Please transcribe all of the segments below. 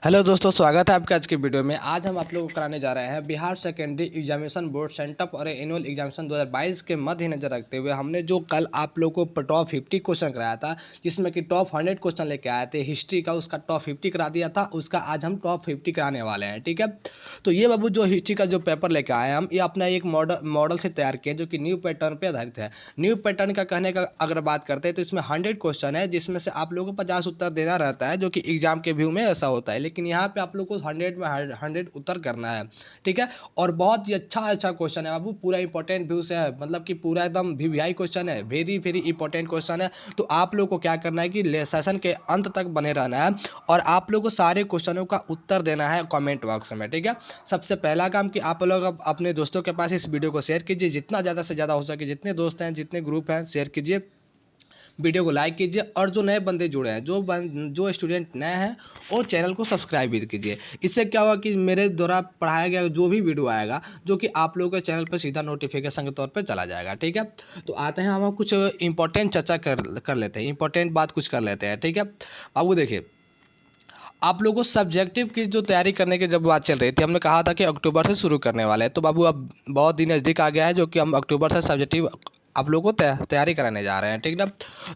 Hello दोस्तों, स्वागत है आपका आज की वीडियो में। आज हम आप लोगों को कराने जा रहे हैं Bihar secondary examination board sent up और एनुअल एग्जामिनेशन 2022 के मद्देनजर रखते हुए हमने जो कल आप लोगों को टॉप 50 क्वेश्चन कराया था, जिसमें कि टॉप 100 क्वेश्चन लेके आए थे हिस्ट्री का, उसका टॉप 50 करा दिया था। उसका आज हम टॉप 50 कराने वाले हैं, ठीक है। तो ये बाबू जो हिस्ट्री का जो पेपर लेके आए हैं हम, ये अपना एक मॉडल से तैयार किए जो कि न्यू पैटर्न पर आधारित है। न्यू पैटर्न का कहने का अगर बात करते हैं तो इसमें 100 क्वेश्चन है, जिसमें से आप लोगों को 50 उत्तर देना रहता है, जो कि एग्जाम के व्यू में ऐसा होता है। लेकिन यहाँ पे आप लोग को 100 में 100 उत्तर करना है, ठीक है। और बहुत ही अच्छा क्वेश्चन है बाबू, पूरा इंपॉर्टेंट व्यू से है, मतलब कि पूरा एकदम वीवीआई क्वेश्चन है, वेरी वेरी इंपॉर्टेंट क्वेश्चन है। तो आप लोग को क्या करना है कि सेशन के अंत तक बने रहना है और आप लोग को सारे क्वेश्चनों का उत्तर देना है कमेंट बॉक्स में, ठीक है। सबसे पहला काम कि आप लोग अपने दोस्तों के पास इस वीडियो को शेयर कीजिए, जितना ज़्यादा से ज़्यादा हो सके, जितने दोस्त हैं, जितने ग्रुप हैं, शेयर कीजिए, वीडियो को लाइक कीजिए। और जो नए बंदे जुड़े हैं, जो स्टूडेंट नए हैं, वो चैनल को सब्सक्राइब भी कीजिए। इससे क्या होगा कि मेरे द्वारा पढ़ाया गया जो भी वीडियो आएगा, जो कि आप लोगों के चैनल पर सीधा नोटिफिकेशन के तौर पे चला जाएगा, ठीक है। तो आते हैं हम कुछ इंपॉर्टेंट चर्चा कर लेते हैं, इंपॉर्टेंट बात कुछ कर लेते हैं, ठीक है। बाबू देखिए, आप लोगों को सब्जेक्टिव की जो तैयारी करने की जब बात चल रही थी, हमने कहा था कि अक्टूबर से शुरू करने वाले हैं। तो बाबू अब बहुत दिन नज़दीक आ गया है, जो कि हम अक्टूबर से सब्जेक्टिव आप लोगों को तैयारी कराने जा रहे हैं, ठीक ना।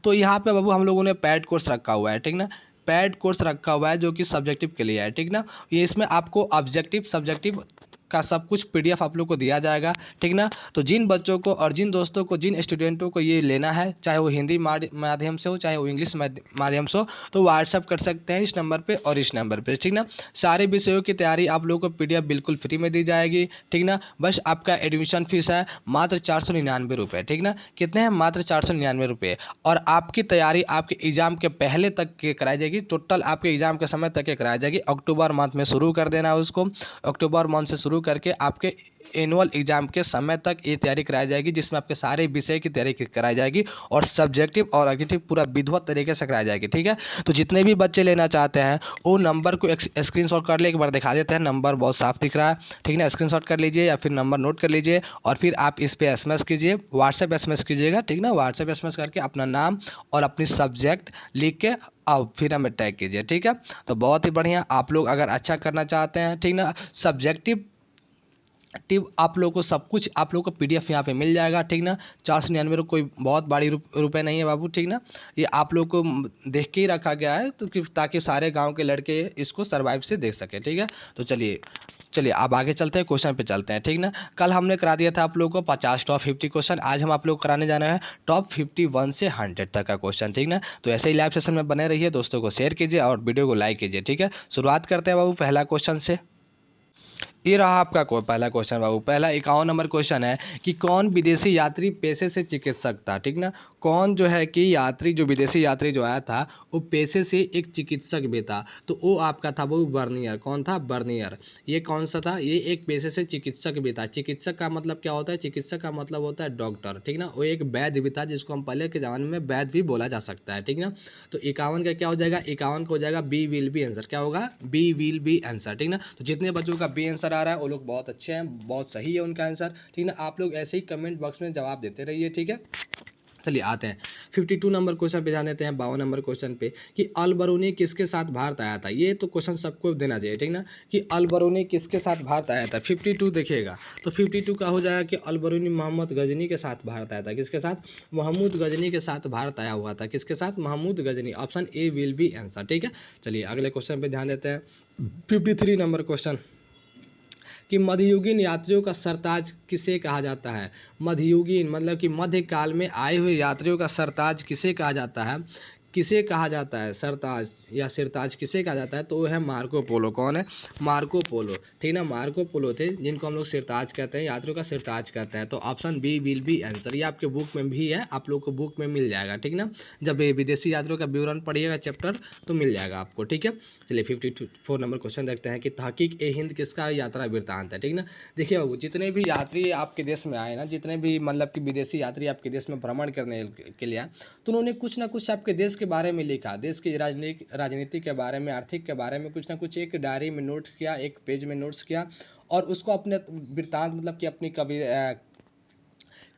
तो यहाँ पे बाबू हम लोगों ने पैड कोर्स रखा हुआ है, ठीक ना। पैड कोर्स रखा हुआ है जो कि सब्जेक्टिव के लिए है, ठीक ना। ये इसमें आपको ऑब्जेक्टिव सब्जेक्टिव का सब कुछ पीडीएफ आप लोग को दिया जाएगा, ठीक ना। तो जिन बच्चों को और जिन दोस्तों को, जिन स्टूडेंटों को ये लेना है, चाहे वो हिंदी माध्यम से हो, चाहे वो इंग्लिश माध्यम से हो, तो व्हाट्सअप कर सकते हैं इस नंबर पे और इस नंबर पे, ठीक ना। सारे विषयों की तैयारी आप लोगों को पीडीएफ बिल्कुल फ्री में दी जाएगी, ठीक ना। बस आपका एडमिशन फीस है मात्र 499 रुपये, ठीक ना। कितने हैं? मात्र 499 रुपये। और आपकी तैयारी आपके एग्ज़ाम के पहले तक के कराई जाएगी, टोटल आपके एग्ज़ाम के समय तक के कराई जाएगी। अक्टूबर मंथ में शुरू कर देना है उसको, अक्टूबर मंथ से शुरू करके आपके एनुअल एग्जाम के समय तक ये तैयारी कराई जाएगी, जिसमें आपके सारे विषय की तैयारी कराई जाएगी और सब्जेक्टिव और ऑब्जेक्टिव पूरा विधिवत तरीके से कराई जाएगी, ठीक है। तो जितने भी बच्चे लेना चाहते हैं वो नंबर को स्क्रीनशॉट कर ले, एक बार दिखा देते हैं। नंबर बहुत साफ दिख रहा है, ठीक है। स्क्रीनशॉट कर लीजिए या फिर नंबर नोट कर लीजिए और फिर आप इस पर एसएमएस कीजिए, व्हाट्सएप एसएमएस कीजिएगा, ठीक ना। व्हाट्सएप एसएमएस करके अपना नाम और अपनी सब्जेक्ट लिख के अब फिर हमें टैग कीजिए, ठीक है। तो बहुत ही बढ़िया, आप लोग अगर अच्छा करना चाहते हैं, ठीक ना, सब्जेक्टिव आप लोगों को सब कुछ आप लोगों को पीडीएफ यहाँ पे मिल जाएगा, ठीक ना। 499 कोई बहुत बड़ी रुपए नहीं है बाबू, ठीक ना। ये आप लोग को देख के ही रखा गया है, तो कि ताकि सारे गांव के लड़के इसको सर्वाइव से देख सके, ठीक है। तो चलिए चलिए अब आगे चलते हैं, क्वेश्चन पे चलते हैं, ठीक ना। कल हमने करा दिया था आप लोगों को 50 टॉप 50 क्वेश्चन, आज हम आप लोग कराने जाना है टॉप 51 से 100 तक का क्वेश्चन, ठीक ना। तो ऐसे ही लाइव सेशन में बने रहिए, दोस्तों को शेयर कीजिए और वीडियो को लाइक कीजिए, ठीक है। शुरुआत करते हैं बाबू पहला क्वेश्चन से। ये रहा आपका पहला क्वेश्चन बाबू। पहला 51 नंबर क्वेश्चन है कि कौन विदेशी यात्री पेशे से चिकित्सक था, ठीक ना। कौन जो है कि यात्री, जो विदेशी यात्री जो आया था, वो पेशे से एक चिकित्सक भी था। तो वो आपका था वो बर्नियर। कौन था? बर्नियर। ये कौन सा था? ये एक पेशे से चिकित्सक भी था। चिकित्सक का मतलब क्या होता है? चिकित्सक का मतलब होता है डॉक्टर, ठीक ना। वो एक वैद्य भी था, जिसको हम पहले के ज़माने में वैद्य भी बोला जा सकता है, ठीक ना। तो 51 का क्या हो जाएगा? 51 का हो जाएगा बी विल बी आंसर। क्या होगा? बी विल बी आंसर, ठीक ना। तो जितने बच्चों का बी आंसर आ रहा है वो लोग बहुत अच्छे हैं, बहुत सही है उनका आंसर, ठीक ना। आप लोग ऐसे ही कमेंट बॉक्स में जवाब देते रहिए, ठीक है। चलिए आते हैं 52 नंबर क्वेश्चन पे, जान देते हैं 52 नंबर क्वेश्चन पे कि अल बरूनी किसके साथ भारत आया था। ये तो क्वेश्चन सबको देना चाहिए, ठीक ना, कि अल बरूनी किसके साथ भारत आया था। 52 देखिएगा तो 52 का हो जाएगा कि अल बरूनी मोहम्मद गजनी के साथ भारत आया था। किसके साथ? महमूद गजनी के साथ भारत आया हुआ था। किसके साथ? Mahmud Ghazni. Option A will be answer, ठीक है। चलिए अगले क्वेश्चन पे ध्यान देते हैं। 53 नंबर क्वेश्चन कि मध्ययुगीन यात्रियों का सरताज किसे कहा जाता है। मध्ययुगीन मतलब कि मध्यकाल में आए हुए यात्रियों का सरताज किसे कहा जाता है? किसे कहा जाता है सरताज या सिरताज किसे कहा जाता है? तो वो है मार्को पोलो। कौन है? मार्को पोलो, ठीक ना। मार्को पोलो थे जिनको हम लोग सिरताज कहते हैं, यात्रियों का सिरताज कहते हैं। तो option B will be answer. ये आपके बुक में भी है, आप लोग को बुक में मिल जाएगा, ठीक ना। जब ये विदेशी यात्रियों का विवरण पढ़िएगा चैप्टर तो मिल जाएगा आपको, ठीक है। चलिए 54 नंबर क्वेश्चन देखते हैं कि तहकीक ए हिंद किसका यात्रा वृत्तांत है, ठीक ना। देखिए बाबू, जितने भी यात्री आपके देश में आए ना, जितने भी मतलब कि विदेशी यात्री आपके देश में भ्रमण करने के लिए आए, तो उन्होंने कुछ ना कुछ आपके देश के बारे में लिखा, देश की राजनीति के बारे में, आर्थिक के बारे में कुछ ना कुछ एक डायरी में नोट्स किया, एक पेज में नोट्स किया और उसको अपने वृत्तांत मतलब कि अपनी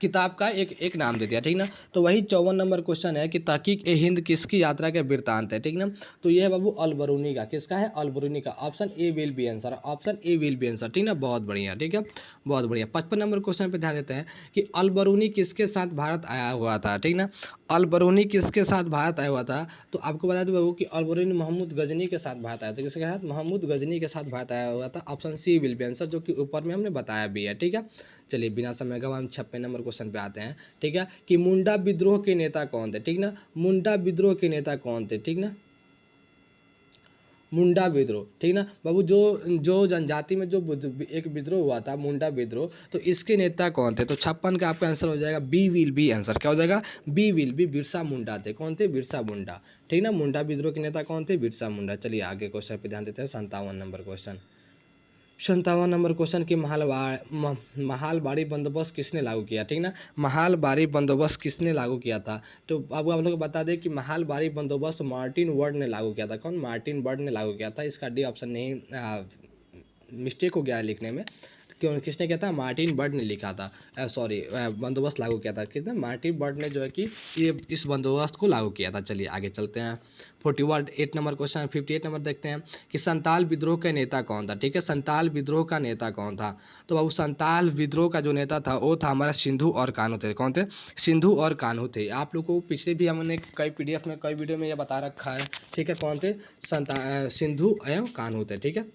किताब का एक एक नाम दे दिया, ठीक ना। तो वही 54 नंबर क्वेश्चन है कि तहकीक ए हिंद किसकी यात्रा के वृत्तांत है, ठीक ना। तो ये है बाबू अलबरूनी का, किसका है, अलबरूनी का। Option A will be answer, option A will be answer, ठीक ना। बहुत बढ़िया, ठीक है, बहुत बढ़िया। 55 नंबर क्वेश्चन पे ध्यान देते हैं कि अलबरूनी किसके साथ भारत आया हुआ था, ठीक ना। अलबरूनी किसके साथ भारत आया हुआ था, तो आपको बता दूं बाबू कि अलबरूनी महमूद गजनी के साथ भारत आया था। किसके साथ, महमूद गजनी के साथ भारत आया हुआ था। Option C will be answer, जो कि ऊपर में हमने बताया भी है, ठीक है। चलिए बिना समय गवाए हम 56 नंबर क्वेश्चन पे आते हैं, ठीक है, कि मुंडा विद्रोह के नेता कौन थे, ठीक ना। मुंडा विद्रोह के नेता कौन थे, ठीक ना। मुंडा विद्रोह, ठीक ना बाबू, जो जो जनजाति में जो एक विद्रोह हुआ था, मुंडा विद्रोह, तो इसके नेता कौन थे। तो 56 का आपका आंसर हो जाएगा बी विल बी आंसर। क्या हो जाएगा, B will B, Birsa Munda थे। कौन थे, बिरसा मुंडा, ठीक ना। मुंडा विद्रोह के नेता कौन थे, बिरसा मुंडा। चलिए आगे क्वेश्चन पे ध्यान देते हैं, 57 नंबर क्वेश्चन। 57 नंबर क्वेश्चन की महालबाड़ी बंदोबस्त किसने लागू किया, ठीक ना। महालबाड़ी बंदोबस्त किसने लागू किया था, तो अब आप लोग को बता दें कि महालबाड़ी बंदोबस्त मार्टिन वर्ड ने लागू किया था। कौन, मार्टिन वर्ड ने लागू किया था। इसका डी ऑप्शन नहीं, मिस्टेक हो गया है लिखने में। क्यों, किसने किया था, मार्टिन बर्ड ने लिखा था, सॉरी, बंदोबस्त लागू किया था, किसने, मार्टिन बर्ड ने जो है कि ये इस बंदोबस्त को लागू किया था। चलिए आगे चलते हैं, 48 नंबर क्वेश्चन, 58 नंबर देखते हैं कि संताल विद्रोह का नेता कौन था, ठीक है। संताल विद्रोह का नेता कौन था, तो बाबू संताल विद्रोह का जो नेता था वो था हमारा सिंधु और कान्हू थे। कौन थे, सिंधु और कान्हू थे। आप लोग को पिछले भी हमने कई PDF में, कई वीडियो में ये बता रखा है, ठीक है। कौन थे, सिंधु एवं कान्हू थे, ठीक है।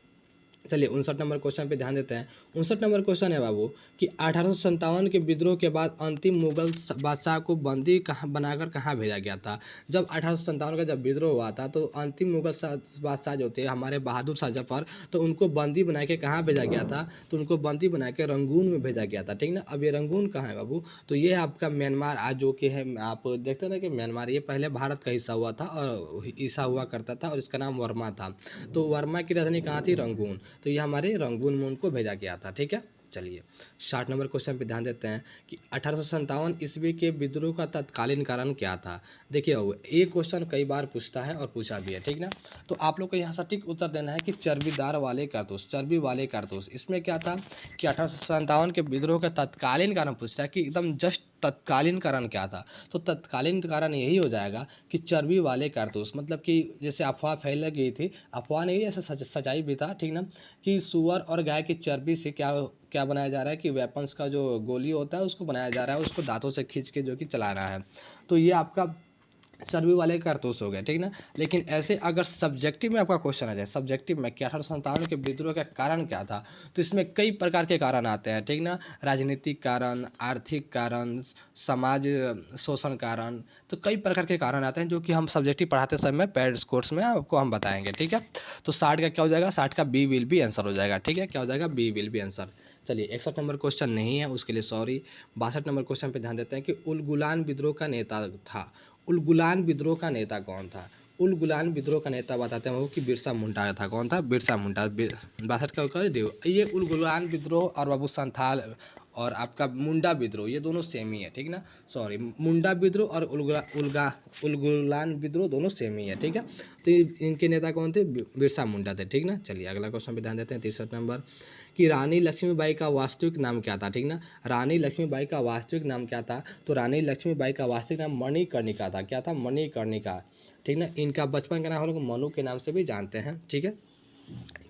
चलिए 59 नंबर क्वेश्चन पे ध्यान देते हैं। 59 नंबर क्वेश्चन है बाबू कि 1857 के विद्रोह के बाद अंतिम मुगल बादशाह को बंदी कहाँ बनाकर कहाँ भेजा गया था। जब 1857 का जब विद्रोह हुआ था तो अंतिम मुगल बादशाह जो थे हमारे बहादुर शाह जफर, तो उनको बंदी बना के कहाँ भेजा गया था, तो उनको बंदी बना के रंगून में भेजा गया था, ठीक ना। अब ये रंगून कहाँ है बाबू, तो ये आपका म्यांमार आज जो कि है, आप देखते ना कि म्यांमार ये पहले भारत का हिस्सा हुआ था और हिस्सा हुआ करता था, और इसका नाम वर्मा था। तो वर्मा की राजधानी कहाँ थी, रंगून। तो ये हमारे रंगून में उनको भेजा गया था, ठीक है। चलिए 60 नंबर क्वेश्चन पे ध्यान देते हैं कि 1857 ईस्वी के विद्रोह का तत्कालीन कारण क्या था। देखिए बाबू, ये क्वेश्चन कई बार पूछता है और पूछा भी है, ठीक ना। तो आप लोग को यहाँ सटीक उत्तर देना है कि चर्बीदार वाले कारतूस, चर्बी वाले कारतूस। इसमें क्या था कि 1857 के विद्रोह का तत्कालीन कारण पूछता है कि एकदम जस्ट तत्कालीन कारण क्या था। तो तत्कालीन कारण यही हो जाएगा कि चर्बी वाले कारतूस, मतलब कि जैसे अफवाह फैल गई थी, अफवाह नहीं, ऐसा सच्चाई भी था, ठीक ना, कि सुअर और गाय की चर्बी से क्या क्या बनाया जा रहा है कि वेपन्स का जो गोली होता है उसको बनाया जा रहा है, उसको दांतों से खींच के जो कि चला रहा है। तो ये आपका चर्बी वाले कारतूस हो गए, ठीक ना। लेकिन ऐसे अगर सब्जेक्टिव में आपका क्वेश्चन आ जाए, सब्जेक्टिव में कि 1857 के विद्रोह का कारण क्या था, तो इसमें कई प्रकार के कारण आते हैं, ठीक ना। राजनीतिक कारण, आर्थिक कारण, समाज शोषण कारण, तो कई प्रकार के कारण आते हैं जो कि हम सब्जेक्टिव पढ़ाते समय पैड कोर्स में आपको हम बताएंगे, ठीक है। तो 60 का क्या हो जाएगा, 60 का बी विल बी आंसर हो जाएगा, ठीक है। क्या हो जाएगा, बी विल बी आंसर। चलिए 61 नंबर क्वेश्चन नहीं है, उसके लिए सॉरी। 62 नंबर क्वेश्चन पे ध्यान देते हैं कि उलगुलान विद्रोह का नेता था। उलगुलान विद्रोह का नेता कौन था। उलगुलान विद्रोह का नेता बताते हैं वो कि बिरसा मुंडा था। कौन था, बिरसा मुंडा। 62 का कह दो, ये उलगुलान विद्रोह और बाबू संथाल और आपका मुंडा विद्रोह ये दोनों सेम ही है, ठीक ना। सॉरी, मुंडा विद्रोह और उलगुलान विद्रोह दोनों सेम ही है, ठीक है। तो इनके नेता कौन थे, बिरसा मुंडा थे, ठीक ना। चलिए अगला क्वेश्चन पे ध्यान देते हैं, 63 नंबर कि रानी लक्ष्मीबाई का वास्तविक नाम क्या था, ठीक ना। रानी लक्ष्मीबाई का वास्तविक नाम क्या था, तो रानी लक्ष्मीबाई का वास्तविक नाम मणिकर्णिका था। क्या था, मणिकर्णिका, ठीक ना। इनका बचपन का नाम हम लोग मनु के नाम से भी जानते हैं, ठीक है।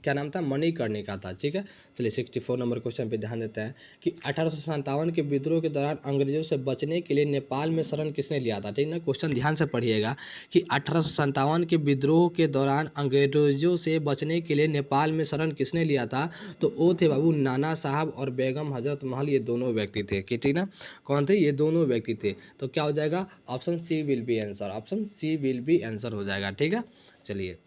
क्या नाम था, मणिकर्णिका था, ठीक है। चलिए 64 नंबर क्वेश्चन पे ध्यान देते हैं कि 1857 के विद्रोह के दौरान अंग्रेजों से बचने के लिए नेपाल में शरण किसने लिया था, ठीक ना। क्वेश्चन ध्यान से पढ़िएगा कि 1857 के विद्रोह के दौरान अंग्रेजों से बचने के लिए नेपाल में शरण किसने लिया था, तो वो थे बाबू नाना साहब और बेगम हजरत महल, ये दोनों व्यक्ति थे, ठीक ना। कौन थे, ये दोनों व्यक्ति थे। तो क्या हो जाएगा, option C will be answer, option C will be answer हो जाएगा, ठीक है। चलिए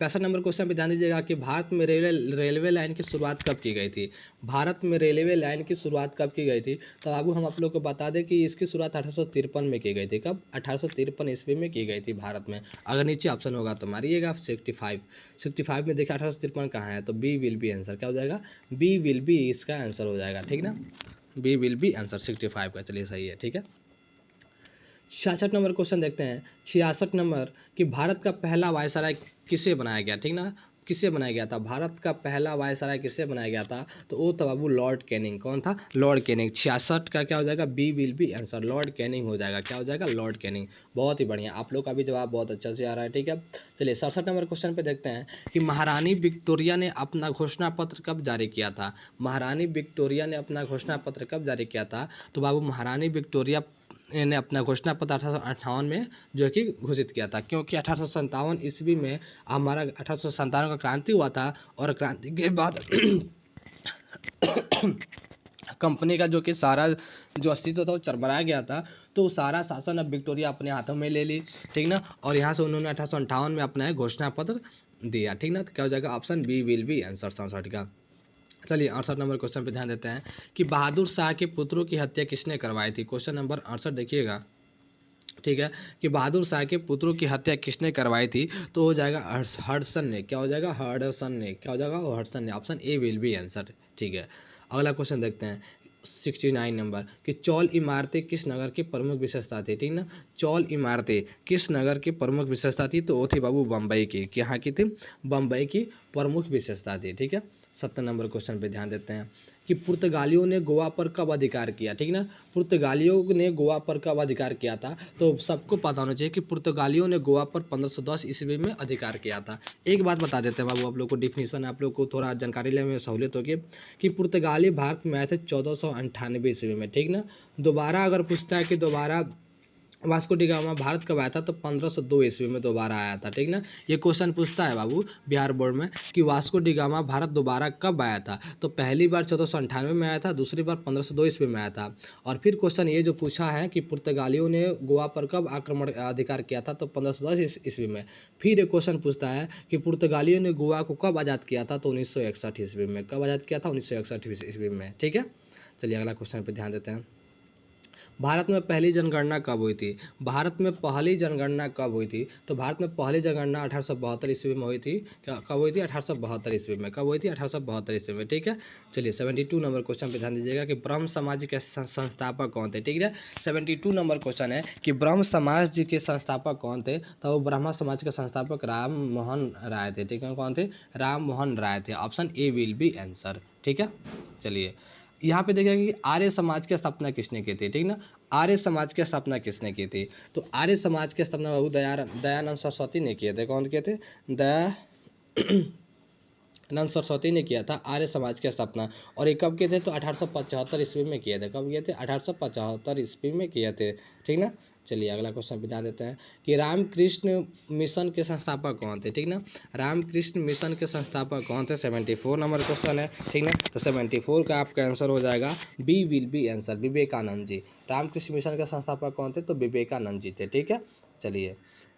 65 नंबर क्वेश्चन पे ध्यान दीजिएगा कि भारत में रेलवे लाइन की शुरुआत कब की गई थी। भारत में रेलवे लाइन की शुरुआत कब की गई थी, तो बाबू हम आप लोग को बता दें कि इसकी शुरुआत 1853 में की गई थी। कब, 1853 ईस्वी में की गई थी भारत में। अगर नीचे ऑप्शन होगा तो मारिएगा 65 में देखिए 1853 कहाँ है, तो बी विल बी आंसर। क्या हो जाएगा, बी विल बी इसका आंसर हो जाएगा, ठीक ना। बी विल बी आंसर 65 का, चलिए सही है, ठीक है। 66 नंबर क्वेश्चन देखते हैं, 66 नंबर कि भारत का पहला वायसराय किसे बनाया गया, ठीक ना। किसे बनाया गया था? भारत का पहला वायसराय किसे बनाया गया था? तो वो था बाबू लॉर्ड कैनिंग। कौन था? Lord Canning. 66 का क्या हो जाएगा? B will be answer, Lord Canning हो जाएगा। क्या हो जाएगा? Lord Canning. बहुत ही बढ़िया, आप लोग का भी जवाब बहुत अच्छा से आ रहा है। ठीक है, चलिए 67 नंबर क्वेश्चन पे देखते हैं कि महारानी विक्टोरिया ने अपना घोषणा पत्र कब जारी किया था? महारानी विक्टोरिया ने अपना घोषणा पत्र कब जारी किया था? तो बाबू महारानी विक्टोरिया ने अपना घोषणा पत्र 1858 में जो है कि घोषित किया था, क्योंकि 1857 ईस्वी में हमारा 1857 का क्रांति हुआ था, और क्रांति के बाद कंपनी का जो कि सारा जो अस्तित्व था वो चरमरा गया था। तो सारा शासन अब विक्टोरिया अपने हाथों में ले ली, ठीक ना। और यहाँ से उन्होंने 1858 में अपना घोषणा पत्र दिया, ठीक ना। तो क्या हो जाएगा? Option B will be answer 67 का। चलिए 68 नंबर क्वेश्चन पे ध्यान देते हैं कि बहादुर शाह के पुत्रों की हत्या किसने करवाई थी? क्वेश्चन नंबर 68 देखिएगा, ठीक है, कि बहादुर शाह के पुत्रों की हत्या किसने करवाई थी? तो हो जाएगा हडसन ने। क्या हो जाएगा? हडसन ने। क्या हो जाएगा? हडसन ने। Option A will be answer, ठीक है। अगला क्वेश्चन देखते हैं 69 नंबर कि चौल इमारतें किस नगर की प्रमुख विशेषता थी? ठीक ना, चौल इमारतें किस नगर की प्रमुख विशेषता थी? तो वो थी बाबू बम्बई की। यहाँ की थी? बम्बई की प्रमुख विशेषता थी, ठीक है। 70 नंबर क्वेश्चन पे ध्यान देते हैं कि पुर्तगालियों ने गोवा पर कब अधिकार किया? ठीक ना, पुर्तगालियों ने गोवा पर कब अधिकार किया था? तो सबको पता होना चाहिए कि पुर्तगालियों ने गोवा पर 1510 ईस्वी में अधिकार किया था। एक बात बता देते हैं बाबू आप लोग को, डिफिनीशन आप लोग को थोड़ा जानकारी लेने में सहूलियत होगी कि पुर्तगाली भारत में आए थे 1498 ईस्वी में, ठीक ना। दोबारा अगर पूछता है कि दोबारा वास्को डी गामा भारत कब आया था? तो 1502 ईस्वी में दोबारा आया था, ठीक ना। ये क्वेश्चन पूछता है बाबू बिहार बोर्ड में कि वास्को डी गामा भारत दोबारा कब आया था? तो पहली बार 1498 में आया था, दूसरी बार 1502 ईस्वी में आया था। और फिर क्वेश्चन ये जो पूछा है कि पुर्तगालियों ने गोवा पर कब आक्रमण अधिकार किया था? तो 1510 ईस्वी में। फिर एक क्वेश्चन पूछता है कि पुर्तगालियों ने गोवा को कब आज़ाद किया था? तो 1961 ईस्वी में। कब आज़ाद किया था? 1961 ईस्वी में, ठीक है। चलिए अगला क्वेश्चन पर ध्यान देते हैं। भारत में पहली जनगणना कब हुई थी? भारत में पहली जनगणना कब हुई थी? तो भारत में पहली जनगणना 1872 ईस्वी में हुई थी। कब हुई थी? 1872 ईस्वी में। कब हुई थी? 1872 ईस्वी में, ठीक है। चलिए 72 नंबर क्वेश्चन पे ध्यान दीजिएगा कि ब्रह्म समाज के संस्थापक कौन थे? ठीक है, 72 नंबर क्वेश्चन है कि ब्रह्म समाज जी के संस्थापक कौन थे? तो वो ब्रह्म समाज के संस्थापक राम मोहन राय थे, ठीक है। कौन थे? राम मोहन राय थे। Option A will be answer, ठीक है। चलिए यहाँ पे देखिएगा कि आर्य समाज की स्थापना किसने की थी? ठीक ना, आर्य समाज की स्थापना किसने की थी? तो आर्य समाज की स्थापना बाबू दयानंद सरस्वती ने किए थे। कौन किए थे? दयानंद सरस्वती ने किया था आर्य समाज की स्थापना। और ये कब किए थे? तो 1875 ईस्वी में किए थे। कब किए थे? 1875 ईस्वी में किए थे, ठीक ना। चलिए अगला क्वेश्चन बता देते हैं कि रामकृष्ण मिशन के संस्थापक कौन थे? ठीक ना, रामकृष्ण मिशन के संस्थापक कौन थे? 74 नंबर क्वेश्चन है, ठीक ना। तो 74 का आपका आंसर हो जाएगा B will be answer, Vivekananda ji. Ramakrishna mission के संस्थापक कौन थे? तो विवेकानंद जी थे, ठीक है। चलिए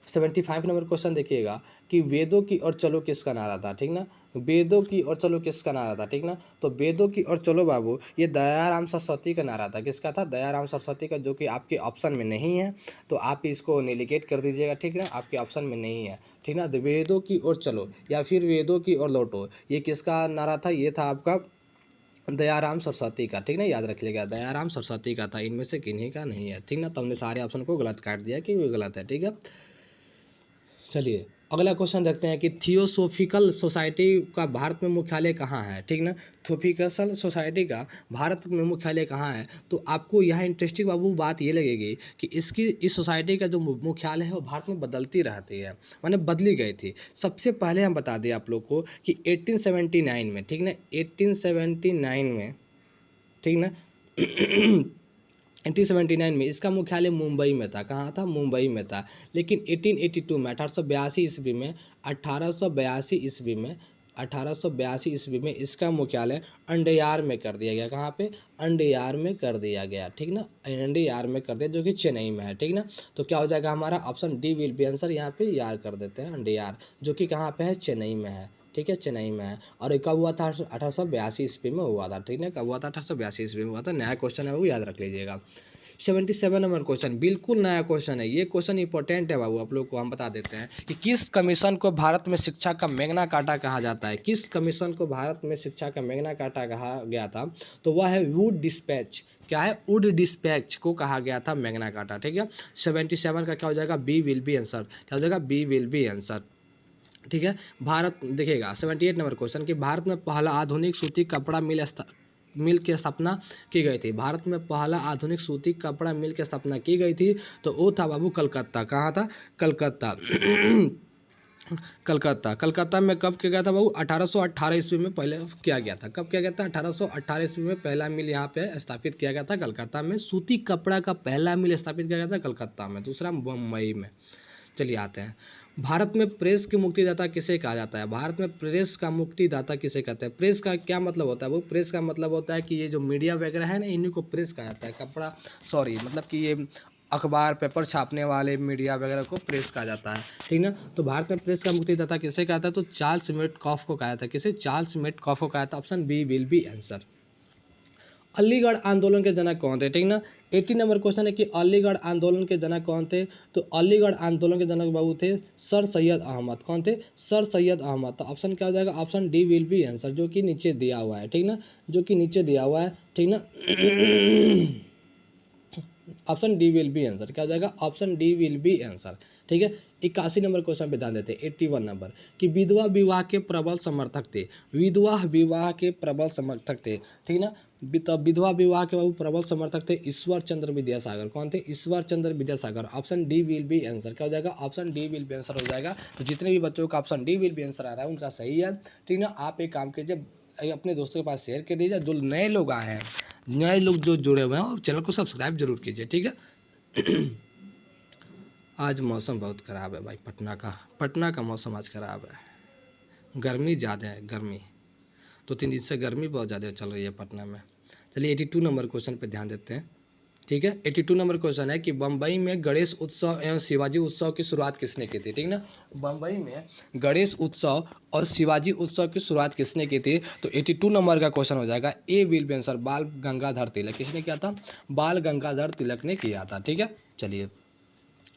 75 नंबर क्वेश्चन देखिएगा कि वेदों की ओर चलो किसका नारा था? ठीक ना, वेदों की ओर चलो किसका नारा था? ठीक ना, तो वेदों की ओर चलो बाबू ये दयाराम सरस्वती का नारा था। किसका था? दयाराम सरस्वती का, जो कि आपके ऑप्शन में नहीं है, तो आप इसको नेगलेक्ट कर दीजिएगा, ठीक ना। आपके ऑप्शन में नहीं है, ठीक ना। तो वेदों की ओर चलो या फिर वेदों की ओर लौटो, ये किसका नारा था? ये था आपका दयाराम सरस्वती का, ठीक ना। याद रख लीजिएगा दयाराम सरस्वती का था, इनमें से किन्हीं का नहीं है, ठीक ना। तो हमने सारे ऑप्शन को गलत काट दिया कि वो गलत है, ठीक है। चलिए अगला क्वेश्चन देखते हैं कि थियोसोफिकल सोसाइटी का भारत में मुख्यालय कहाँ है? ठीक ना, थियोसोफिकल सोसाइटी का भारत में मुख्यालय कहाँ है? तो आपको यहाँ इंटरेस्टिंग बाबू बात ये लगेगी कि इस सोसाइटी का जो मुख्यालय है वो भारत में बदलती रहती है, माने बदली गई थी। सबसे पहले हम बता दें आप लोग को कि 1879 में, ठीक ना, 1879 में, ठीक ना 1879 में इसका मुख्यालय मुंबई में था। कहाँ था? मुंबई में था। लेकिन 1882 में 1882 ईस्वी में 1882 ईस्वी में इसका मुख्यालय अंडयार में कर दिया गया। कहाँ पे? अंडयार में कर दिया गया, ठीक ना। अंडयार में कर दिया, जो कि चेन्नई में है, ठीक ना। तो क्या हो जाएगा हमारा? Option D will be answer. यहाँ पे यार कर देते हैं, अंडयार, जो कि कहाँ पे है? चेन्नई में है, ठीक है, चेन्नई में है। और ये कब हुआ था? 1882 ईस्वी में हुआ था, ठीक है। कब हुआ था? 1882 ईस्वी में हुआ था। नया क्वेश्चन है, वो याद रख लीजिएगा। 77 नंबर क्वेश्चन बिल्कुल नया क्वेश्चन है। ये क्वेश्चन इंपॉर्टेंट है बाबू, आप लोग को हम बता देते हैं कि किस कमीशन को भारत में शिक्षा का मैग्ना कार्टा कहा जाता है? किस कमीशन को भारत में शिक्षा का मैग्ना कार्टा कहा गया था? तो वह है वुड डिस्पैच। क्या है? वुड डिस्पैच को कहा गया था मैग्ना कार्टा, ठीक है। 77 का क्या हो जाएगा? B will be answer. क्या हो जाएगा? B will be answer. ठीक है। भारत देखिएगा 78 नंबर क्वेश्चन कि भारत में पहला आधुनिक सूती कपड़ा मिल की स्थापना की गई थी। भारत में पहला आधुनिक सूती कपड़ा मिल की स्थापना की गई थी तो वो था बाबू कलकत्ता। कहाँ था? कलकत्ता। कलकत्ता। कलकत्ता में कब किया गया था बाबू? 1818 ईस्वी में पहले किया गया था। कब किया गया था? 1818 ईस्वी में पहला मिल यहाँ पे स्थापित किया गया था कलकत्ता में। सूती कपड़ा का पहला मिल स्थापित किया गया था कलकत्ता में, दूसरा मुंबई में। चलिए आते हैं, भारत में प्रेस के मुक्तिदाता किसे कहा जाता है? भारत में प्रेस का मुक्तिदाता किसे कहते हैं? प्रेस का क्या मतलब होता है? वो प्रेस का मतलब होता है कि ये जो मीडिया वगैरह है ना, इन्हीं को प्रेस कहा जाता है। कपड़ा सॉरी मतलब कि ये अखबार पेपर छापने वाले मीडिया वगैरह को प्रेस कहा जाता है, ठीक ना। तो भारत में प्रेस का मुक्तिदाता किसे कहा था? तो चार्ल्स मेडकॉफ को कहा था। किसे? चार्ल्स मेडकॉफ को कहा था। Option B will be answer. Aligarh आंदोलन के जनक कौन थे? ठीक ना। 80 नंबर क्वेश्चन है कि अलीगढ़ आंदोलन के जनक कौन थे? तो अलीगढ़ आंदोलन के जनक बाबू थे सर सैयद अहमद। कौन थे? सर सैयद अहमद। तो ऑप्शन क्या हो जाएगा? Option D will be answer, जो कि नीचे दिया हुआ है, ठीक ना, जो कि नीचे दिया हुआ है, ठीक ना। Option D will be answer. क्या हो जाएगा? Option D will be answer, ठीक है। 81 नंबर क्वेश्चन पे ध्यान देते हैं। 81 नंबर कि विधवा विवाह के प्रबल समर्थक थे। विधवा विवाह के प्रबल समर्थक थे, ठीक ना। विधवा विवाह के बाबू प्रबल समर्थक थे ईश्वर चंद्र विद्यासागर। कौन थे? Ishwar Chandra Vidyasagar. Option D will be answer. क्या हो जाएगा? Option D will be answer हो जाएगा। तो जितने भी बच्चों का option D will be answer आ रहा है उनका सही है, ठीक ना। आप एक काम कीजिए, अपने दोस्तों के पास शेयर कर दीजिए। जो नए लोग आए हैं, नए लोग जो जुड़े हुए हैं, चैनल को सब्सक्राइब जरूर कीजिए, ठीक है। आज मौसम बहुत ख़राब है भाई, पटना का मौसम आज ख़राब है। गर्मी ज़्यादा है, गर्मी 2-3 दिन से गर्मी बहुत ज़्यादा चल रही है पटना में। चलिए 82 नंबर क्वेश्चन पे ध्यान देते हैं, ठीक है। 82 नंबर क्वेश्चन है कि बम्बई में गणेश उत्सव एवं शिवाजी उत्सव की शुरुआत किसने की थी? ठीक ना। बम्बई में गणेश उत्सव और शिवाजी उत्सव की शुरुआत किसने की थी? तो 82 नंबर का क्वेश्चन हो जाएगा ए विल बी आंसर, बाल गंगाधर तिलक। किसने किया था? बाल गंगाधर तिलक ने किया था, ठीक है। चलिए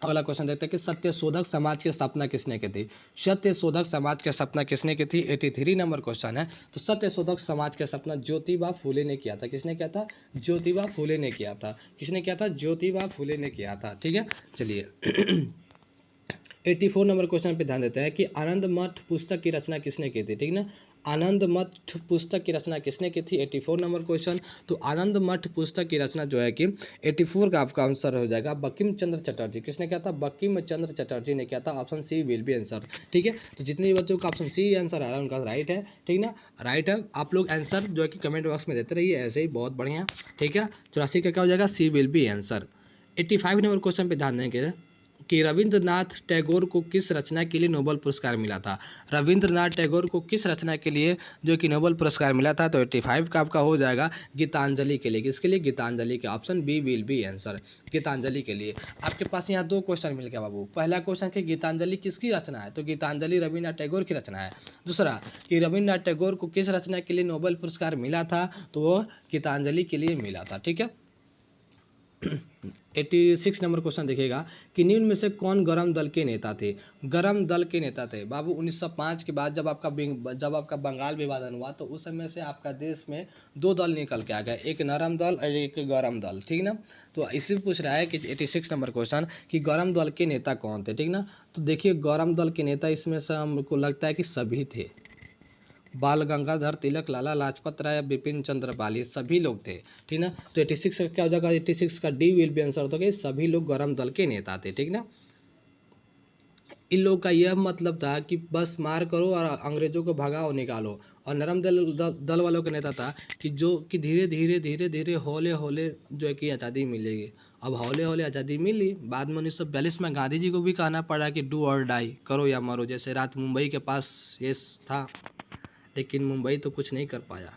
अगला क्वेश्चन देखते हैं कि सत्यशोधक समाज की स्थापना किसने की थी? सत्यशोधक समाज की स्थापना किसने की थी? 83 नंबर क्वेश्चन है। तो सत्यशोधक समाज की स्थापना ज्योतिबा फूले ने किया था। किसने किया था? ज्योतिबा फूले ने किया था। किसने किया था? ज्योतिबा फूले ने किया था, ठीक है। चलिए 84 नंबर क्वेश्चन पे ध्यान देते हैं कि आनंद मठ पुस्तक की रचना किसने की थी? ठीक ना। आनंद मठ पुस्तक की रचना किसने की थी? 84 नंबर क्वेश्चन। तो आनंद मठ पुस्तक की रचना जो है कि 84 का आपका आंसर हो जाएगा बंकिम चंद्र चटर्जी। किसने किया था? बंकिम चंद्र चटर्जी ने किया था। Option C will be answer, ठीक है। तो जितने भी बच्चों का ऑप्शन सी आंसर आ रहा है उनका राइट है, ठीक ना, राइट है। आप लोग आंसर जो है कि कमेंट बॉक्स में देते रहिए, ऐसे ही बहुत बढ़िया, ठीक है। 84 का क्या हो जाएगा? C will be answer. 85 number question पे ध्यान देंगे कि रविंद्रनाथ टैगोर को किस रचना के लिए नोबेल पुरस्कार मिला था? रविंद्रनाथ टैगोर को किस रचना के लिए जो कि नोबेल पुरस्कार मिला था? तो 85 का आपका हो जाएगा गीतांजलि के लिए। किसके लिए? गीतांजलि के। Option B will be answer, Gitanjali के लिए। आपके पास यहाँ 2 क्वेश्चन मिल गया बाबू। पहला क्वेश्चन कि गीतांजलि किसकी रचना है? तो गीतांजलि रविन्द्रनाथ टैगोर की रचना है। दूसरा कि रविन्द्रनाथ टैगोर को किस रचना के लिए नोबेल पुरस्कार मिला था? तो वो गीतांजलि के लिए मिला था, ठीक है। 86 नंबर क्वेश्चन देखिएगा कि निम्न में से कौन गरम दल के नेता थे? गरम दल के नेता थे बाबू 1905 के बाद जब आपका बंगाल विभाजन हुआ तो उस समय से आपका देश में 2 दल निकल के आ गए, एक नरम दल और एक गरम दल, ठीक ना। तो इसी पूछ रहा है कि 86 नंबर क्वेश्चन कि गरम दल के नेता कौन थे, ठीक ना। तो देखिए गरम दल के नेता इसमें से हमको लगता है कि सभी थे। बाल गंगाधर तिलक, लाला लाजपत राय, बिपिन चंद्र पाल, ये सभी लोग थे, ठीक ना। तो 86 का क्या हो जाएगा? 86 का डी विल बी आंसर होता है, सभी लोग गरम दल के नेता थे, ठीक ना। इन लोगों का यह मतलब था कि बस मार करो और अंग्रेजों को भगाओ निकालो। और नरम दल वालों का नेता था कि जो कि धीरे धीरे धीरे धीरे हौले हौले जो है कि आज़ादी मिलेगी। अब हौले हौले आज़ादी मिली, बाद में 1942 में गांधी जी को भी कहना पड़ा कि डू और डाई, करो या मरो। जैसे रात मुंबई के पास ये था, लेकिन मुंबई तो कुछ नहीं कर पाया।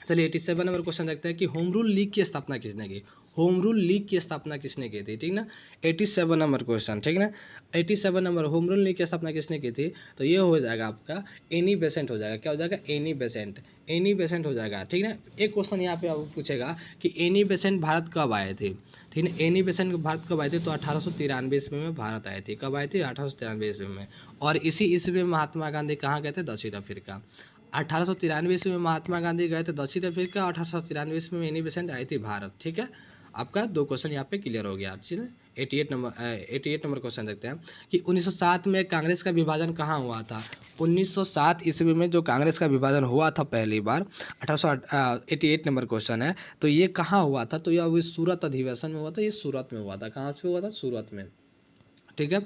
चलिए 87 नंबर क्वेश्चन देखते हैं कि होम रूल लीग की स्थापना किसने की? होम रूल लीग की स्थापना किसने की थी, ठीक ना। 87 नंबर क्वेश्चन, ठीक ना। 87 नंबर होम रूल लीग की स्थापना किसने की थी? तो ये हो जाएगा आपका एनी बेसेंट हो जाएगा। क्या हो जाएगा? एनी बेसेंट, एनी बेसेंट हो जाएगा, ठीक ना। एक क्वेश्चन यहाँ पे आपको पूछेगा कि एनी बेसेंट भारत कब आए थे, ठीक है। एनी बेसेंट भारत कब आए थे? तो 1893 ईस्वी में भारत आए थे। कब आए थे? 1893 ईस्वी में। और इसी ईस्वी में महात्मा गांधी कहाँ गए थे? दक्षिण अफ्रीका। 1893 ईस्वी में महात्मा गांधी गए थे दक्षिण अफ्रीका, 1893 ईस्वी में एनी बेसेंट आई थी भारत, ठीक है। आपका 2 क्वेश्चन यहाँ पे क्लियर हो गया, ठीक है। 88 नंबर क्वेश्चन देखते हैं कि 1907 में कांग्रेस का विभाजन कहाँ हुआ था। 1907 ईस्वी में जो कांग्रेस का विभाजन हुआ था पहली बार, 88 नंबर क्वेश्चन है, तो ये कहाँ हुआ था, तो यह सूरत अधिवेशन में हुआ था। ये सूरत में हुआ था। कहाँ से हुआ था? सूरत में। ठीक है,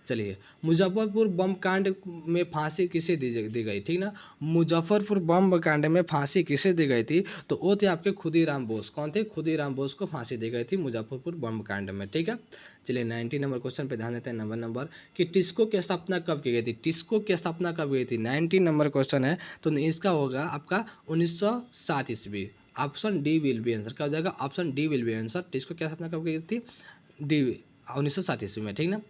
चलिए। मुजफ्फरपुर बम कांड में फांसी किसे दी गई, ठीक ना। मुजफ्फरपुर बम कांड में फांसी किसे दी गई थी, तो वो थे आपके खुदीराम बोस। कौन थे? खुदीराम बोस को फांसी दी गई थी मुजफ्फरपुर बम कांड में। ठीक है, चलिए 90 नंबर क्वेश्चन पे ध्यान देते हैं। नंबर कि टिस्को की स्थापना कब की गई थी। टिस्को की स्थापना कब हुई थी? 90 नंबर क्वेश्चन है, तो इसका होगा आपका 1907 ईस्वी। Option D will be answer. क्या हो जाएगा? Option D will be answer. TISCO की स्थापना कब की गई थी? डी 1907 ईस्वी में। ठीक ना।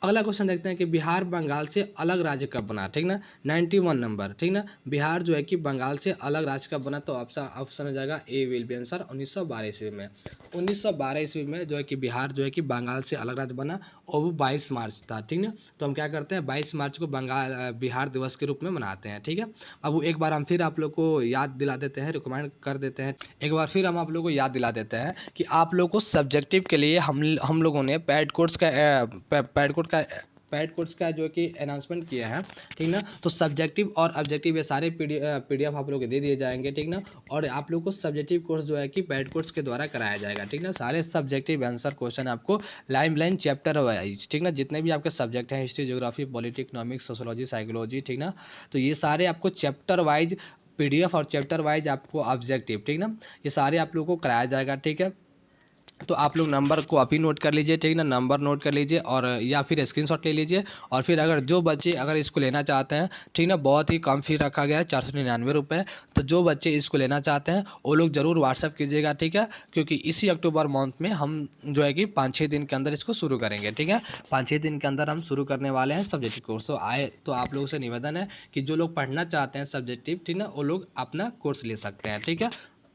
अगला क्वेश्चन देखते हैं कि बिहार बंगाल से अलग राज्य कब बना। ठीक ना, 91 नंबर। ठीक ना, बिहार जो है कि बंगाल से अलग राज्य कब बना, तो ऑप्शन हो जाएगा ए विल बी आंसर 1912 ईस्वी में। 1912 ईस्वी में जो है कि बिहार जो है कि बंगाल से अलग राज्य बना, और वो 22 मार्च था। ठीक ना, तो हम क्या करते हैं, 22 मार्च को बिहार दिवस के रूप में मनाते हैं। ठीक है, अब वो एक बार हम फिर आप लोग को याद दिला देते हैं, रिकमेंड कर देते हैं, एक बार फिर हम आप लोग को याद दिला देते हैं कि आप लोग को सब्जेक्टिव के लिए हम लोगों ने पैड कोर्स का जो कि अनाउंसमेंट किया है। ठीक ना, तो सब्जेक्टिव और ऑब्जेक्टिव ये सारे पीडीएफ आप लोग को दे दिए जाएंगे। ठीक ना, और आप लोग को सब्जेक्टिव कोर्स जो है कि पैड कोर्स के द्वारा कराया जाएगा। ठीक ना, सारे सब्जेक्टिव आंसर क्वेश्चन आपको लाइन चैप्टर वाइज, ठीक ना, जितने भी आपके सब्जेक्ट हैं, history, geography, polity, economics, sociology, psychology, ठीक ना, तो ये सारे आपको चैप्टर वाइज पीडीएफ और चैप्टर वाइज आपको ऑब्जेक्टिव, ठीक ना, ये सारे आप लोगों को कराया जाएगा। ठीक है, तो आप लोग नंबर को अभी नोट कर लीजिए। ठीक ना, नंबर नोट कर लीजिए और या फिर स्क्रीनशॉट ले लीजिए। और फिर अगर जो बच्चे अगर इसको लेना चाहते हैं, ठीक ना, बहुत ही कम फी रखा गया है, 499 रुपये। तो जो बच्चे इसको लेना चाहते हैं वो लोग ज़रूर व्हाट्सअप कीजिएगा। ठीक है, क्योंकि इसी अक्टूबर मंथ में हम जो है कि 5-6 दिन के अंदर इसको शुरू करेंगे। ठीक है, 5-6 दिन के अंदर हम शुरू करने वाले हैं सब्जेक्टिव कोर्स। तो आप लोगों से निवेदन है कि जो लोग पढ़ना चाहते हैं सब्जेक्टिव, ठीक ना, वो लोग अपना कोर्स ले सकते हैं। ठीक है,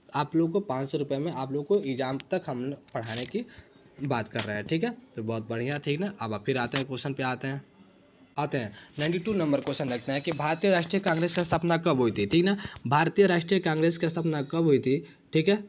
आप लोगों को 500 रुपये में आप लोग को एग्जाम तक हम पढ़ाने की बात कर रहे हैं। ठीक है, तो बहुत बढ़िया। ठीक ना, अब फिर आते हैं क्वेश्चन पे आते हैं 92 नंबर क्वेश्चन रखते हैं कि भारतीय राष्ट्रीय कांग्रेस की स्थापना कब हुई थी। ठीक ना, भारतीय राष्ट्रीय कांग्रेस की स्थापना कब हुई थी। ठीक है,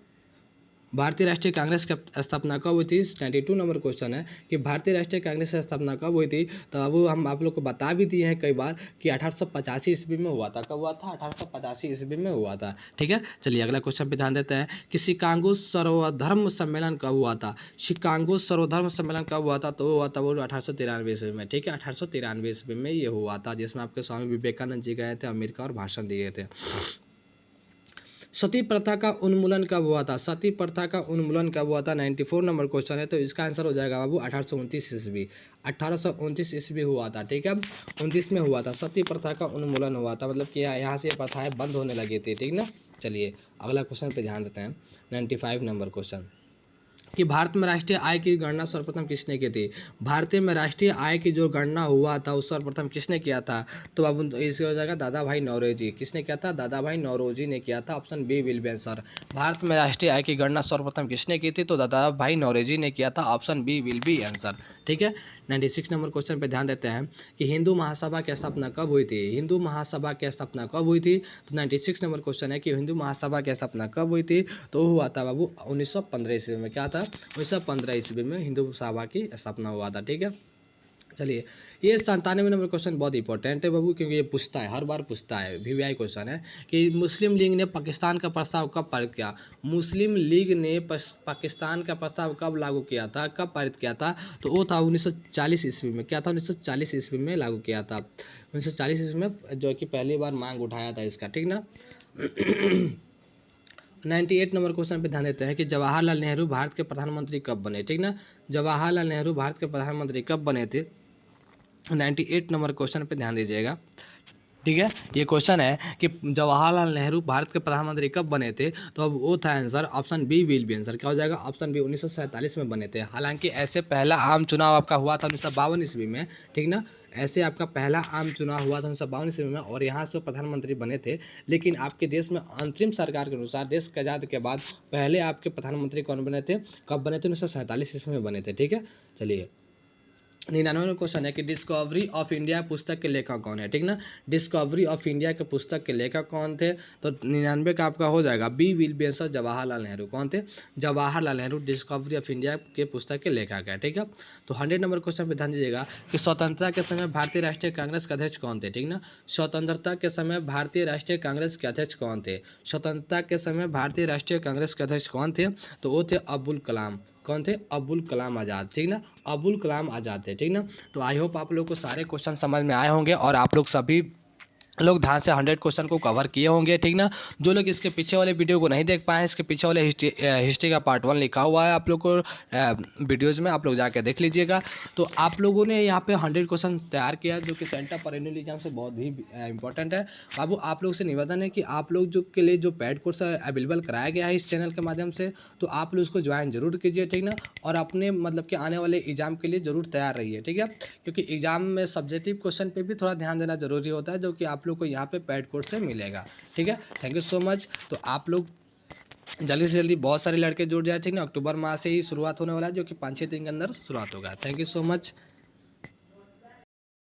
भारतीय राष्ट्रीय कांग्रेस की स्थापना कब हुई थी। 92 नंबर क्वेश्चन है कि भारतीय राष्ट्रीय कांग्रेस की स्थापना कब हुई थी। तो अब हम आप लोग को बता भी दिए हैं कई बार कि 1885 ईस्वी में हुआ था। कब हुआ था? 1885 ईस्वी में हुआ था। ठीक है, चलिए अगला क्वेश्चन पे ध्यान देते हैं कि शिकागो सर्वधर्म सम्मेलन कब हुआ था। शिकागो सर्वधर्म सम्मेलन कब हुआ था, तो वो हुआ था वो 1893 ईस्वी में। ठीक है, 1893 ईस्वी में ये हुआ था, जिसमें आपके स्वामी विवेकानंद जी गए थे अमेरिका और भाषण दिए थे। सती प्रथा का उन्मूलन कब हुआ था। सती प्रथा का उन्मूलन कब हुआ था। 94 नंबर क्वेश्चन है, तो इसका आंसर हो जाएगा बाबू 1829 ईस्वी। 1829 ईस्वी हुआ था। ठीक है, 29 में हुआ था, सती प्रथा का उन्मूलन हुआ था, मतलब कि यहाँ से प्रथाएं बंद होने लगी थी। ठीक ना, चलिए अगला क्वेश्चन पे ध्यान देते हैं। 95 नंबर क्वेश्चन कि भारत में राष्ट्रीय आय की गणना सर्वप्रथम किसने की थी। भारत में राष्ट्रीय आय की जो गणना हुआ था उस सर्वप्रथम किसने किया था, तो अब इसे हो जाएगा दादा भाई नौरोजी। किसने किया था? दादा भाई नौरोजी ने किया था। Option B will be answer. Bharat में राष्ट्रीय आय की गणना सर्वप्रथम किसने की थी, तो दादा भाई नौरोजी ने किया था। Option B will be answer. ठीक है, 96 नंबर क्वेश्चन पे ध्यान देते हैं कि हिंदू महासभा की स्थापना कब हुई थी। हिंदू महासभा की स्थापना कब हुई थी, तो 96 नंबर क्वेश्चन है कि हिंदू महासभा की स्थापना कब हुई थी, तो हुआ था बाबू 1915 ईस्वी में। क्या था? 1915 ईस्वी में हिंदू सभा की स्थापना हुआ था। ठीक है, चलिए ये 97 नंबर क्वेश्चन बहुत इंपॉर्टेंट है बाबू, क्योंकि ये पूछता है, हर बार पूछता है, वीवीआई क्वेश्चन है कि मुस्लिम लीग ने पाकिस्तान का प्रस्ताव कब पारित किया। मुस्लिम लीग ने पाकिस्तान का प्रस्ताव कब लागू किया था, कब पारित किया था, तो वो था 1940 ईस्वी में। क्या था? 1940 ईस्वी में लागू किया था। 1940 ईस्वी में जो कि पहली बार मांग उठाया था इसका। ठीक ना। 98 नंबर क्वेश्चन पे ध्यान देते हैं कि जवाहरलाल नेहरू भारत के प्रधानमंत्री कब बने। ठीक ना, जवाहरलाल नेहरू भारत के प्रधानमंत्री कब बने थे। 98 नंबर क्वेश्चन पे ध्यान दीजिएगा। ठीक है, ये क्वेश्चन है कि जवाहरलाल नेहरू भारत के प्रधानमंत्री कब बने थे, तो अब वो था answer option B will be answer. क्या हो जाएगा? ऑप्शन बी 1947 में बने थे। हालांकि ऐसे पहला आम चुनाव आपका हुआ था 1952 ईस्वी में। ठीक ना, ऐसे आपका पहला आम चुनाव हुआ था 1952 ईस्वी में और यहाँ से प्रधानमंत्री बने थे। लेकिन आपके देश में अंतरिम सरकार के अनुसार देश के आज़ाद के बाद पहले आपके प्रधानमंत्री कौन बने थे, कब बने थे? 1947 ईस्वी में बने थे। ठीक है, चलिए 99वां क्वेश्चन है कि डिस्कवरी ऑफ इंडिया पुस्तक के लेखक कौन है, ठीक ना। डिस्कवरी ऑफ इंडिया के पुस्तक के लेखक कौन थे, तो 99 का आपका हो जाएगा बी विल्सन जवाहरलाल नेहरू। कौन थे, Jawaharlal Nehru discovery of India के पुस्तक के लेखक है, ठीक है। तो 100 नंबर क्वेश्चन पे ध्यान दीजिएगा कि स्वतंत्रता के समय भारतीय राष्ट्रीय कांग्रेस के अध्यक्ष कौन थे, ठीक ना। स्वतंत्रता के समय भारतीय राष्ट्रीय कांग्रेस के अध्यक्ष कौन थे, स्वतंत्रता के समय भारतीय राष्ट्रीय कांग्रेस के अध्यक्ष कौन थे, तो वो थे अब्दुल कलाम। कौन थे, अब्दुल कलाम आज़ाद, ठीक ना, अब्दुल कलाम आज़ाद थे, ठीक ना। तो आई होप आप लोग को सारे क्वेश्चन समझ में आए होंगे और आप लोग सभी लोग ध्यान से 100 क्वेश्चन को कवर किए होंगे, ठीक ना। जो लोग इसके पीछे वाले वीडियो को नहीं देख पाए हैं, इसके पीछे वाले हिस्ट्री का पार्ट 1 लिखा हुआ है आप लोग को वीडियोज़ में, आप लोग जाके देख लीजिएगा। तो आप लोगों ने यहाँ पे 100 क्वेश्चन तैयार किया जो कि सेंटर फॉर एनुअल एग्जाम से बहुत ही इंपॉर्टेंट है। बाबू आप लोग से निवेदन है कि आप लोग जो के लिए जो पेड कोर्स अवेलेबल कराया गया है इस चैनल के माध्यम से, तो आप लोग उसको ज्वाइन जरूर कीजिए, ठीक ना। और अपने मतलब कि आने वाले एग्जाम के लिए ज़रूर तैयार रहिए, ठीक है, क्योंकि एग्जाम में सब्जेक्टिव क्वेश्चन पे भी थोड़ा ध्यान देना जरूरी होता है, जो कि आप लोग को यहाँ पे पेड कोर्स से मिलेगा, ठीक है। Thank you so much. तो आप लोग जल्दी से जल्दी बहुत सारे लड़के जुड़ जाए, ठीक ना। अक्टूबर माह से ही शुरुआत होने वाला है, जो कि 5-6 दिन के अंदर शुरुआत होगा। Thank you so much.